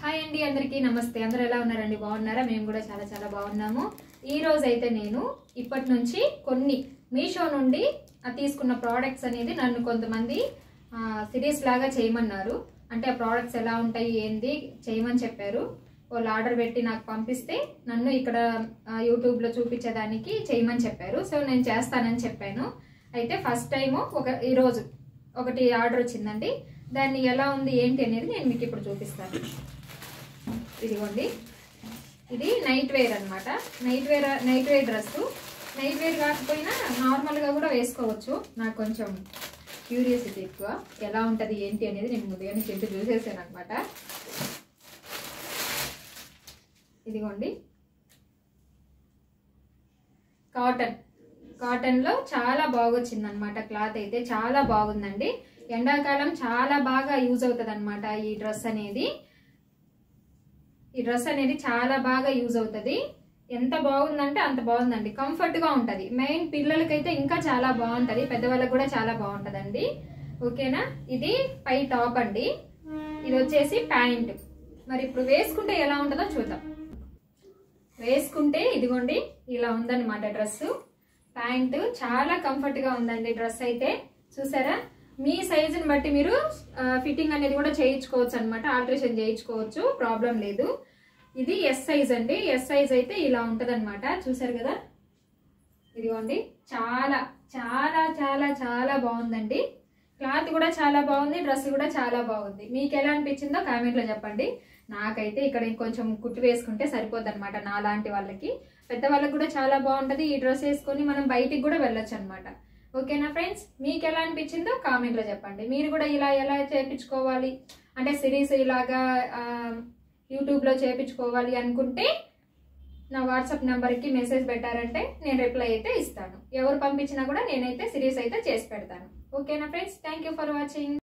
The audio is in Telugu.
హాయ్ అండి, అందరికీ నమస్తే. అందరూ ఎలా ఉన్నారండి? బాగున్నారా? మేము కూడా చాలా చాలా బాగున్నాము. ఈ రోజు అయితే నేను ఇప్పటి నుంచి కొన్ని మీషో నుండి తీసుకున్న ప్రోడక్ట్స్ అనేది నన్ను కొంతమంది సిరీస్ లాగా చేయమన్నారు. అంటే ఆ ప్రోడక్ట్స్ ఎలా ఉంటాయి ఏంది చేయమని చెప్పారు. వాళ్ళు ఆర్డర్ పెట్టి నాకు పంపిస్తే నన్ను ఇక్కడ యూట్యూబ్లో చూపించేదానికి చేయమని చెప్పారు. సో నేను చేస్తానని చెప్పాను. అయితే ఫస్ట్ టైము ఈరోజు ఒకటి ఆర్డర్ వచ్చిందండి. దాన్ని ఎలా ఉంది ఏంటి అనేది నేను మీకు ఇప్పుడు చూపిస్తాను. ఇదిగోండి, ఇది నైట్ వేర్ అనమాట. Night wear dress. Night wear కాకపోయినా నార్మల్గా కూడా వేసుకోవచ్చు. నాకు కొంచెం క్యూరియాసిటీ ఎక్కువ, ఎలా ఉంటుంది ఏంటి అనేది. నేను ముందుగానే చెట్టు చూసేసాను అనమాట. ఇదిగోండి, కాటన్లో చాలా బాగొచ్చింది అనమాట. క్లాత్ అయితే చాలా బాగుందండి. ఎండాకాలం చాలా బాగా యూజ్ అవుతుంది అనమాట ఈ డ్రెస్ అనేది. ఈ డ్రెస్ అనేది చాలా బాగా యూజ్ అవుతుంది. ఎంత బాగుందంటే అంత బాగుందండి. కంఫర్ట్గా ఉంటుంది. మెయిన్ పిల్లలకైతే ఇంకా చాలా బాగుంటుంది, పెద్దవాళ్ళకి కూడా చాలా బాగుంటుందండి. ఓకేనా? ఇది పై టాప్ అండి, ఇది వచ్చేసి ప్యాంట్. మరి ఇప్పుడు వేసుకుంటే ఎలా ఉంటుందో చూద్దాం. వేసుకుంటే ఇదిగోండి ఇలా ఉందన్నమాట డ్రెస్. ప్యాంట్ చాలా కంఫర్ట్గా ఉందండి డ్రెస్ అయితే. చూసారా? మీ సైజుని బట్టి మీరు ఫిట్టింగ్ అనేది కూడా చేయించుకోవచ్చు అనమాట. ఆల్టరేషన్ చేయించుకోవచ్చు, ప్రాబ్లం లేదు. ఇది ఎస్ సైజ్ అండి. ఎస్ సైజ్ అయితే ఇలా ఉంటది అనమాట. చూసారు కదా? ఇదిగోండి, చాలా చాలా చాలా చాలా బాగుందండి. క్లాత్ కూడా చాలా బాగుంది, డ్రెస్ కూడా చాలా బాగుంది. మీకు ఎలా అనిపించిందో కామెంట్లో చెప్పండి. నాకైతే ఇక్కడ ఇంకొంచెం కుట్టు వేసుకుంటే సరిపోద్ది అనమాట. నాలాంటి వాళ్ళకి, పెద్దవాళ్ళకి కూడా చాలా బాగుంటుంది. ఈ డ్రెస్ వేసుకొని మనం బయటికి కూడా వెళ్ళొచ్చు అనమాట. ఓకేనా ఫ్రెండ్స్? మీకు ఎలా అనిపించిందో కామెంట్లో చెప్పండి. మీరు కూడా ఇలా ఎలా చేయించుకోవాలి అంటే సిరీస్ ఇలాగా యూట్యూబ్లో చేయించుకోవాలి అనుకుంటే నా వాట్సాప్ నెంబర్కి మెసేజ్ పెట్టారంటే నేను రిప్లై అయితే ఇస్తాను. ఎవరు పంపించినా కూడా నేనైతే సిరీస్ అయితే చేసి పెడతాను. ఓకేనా friends? Thank you for watching.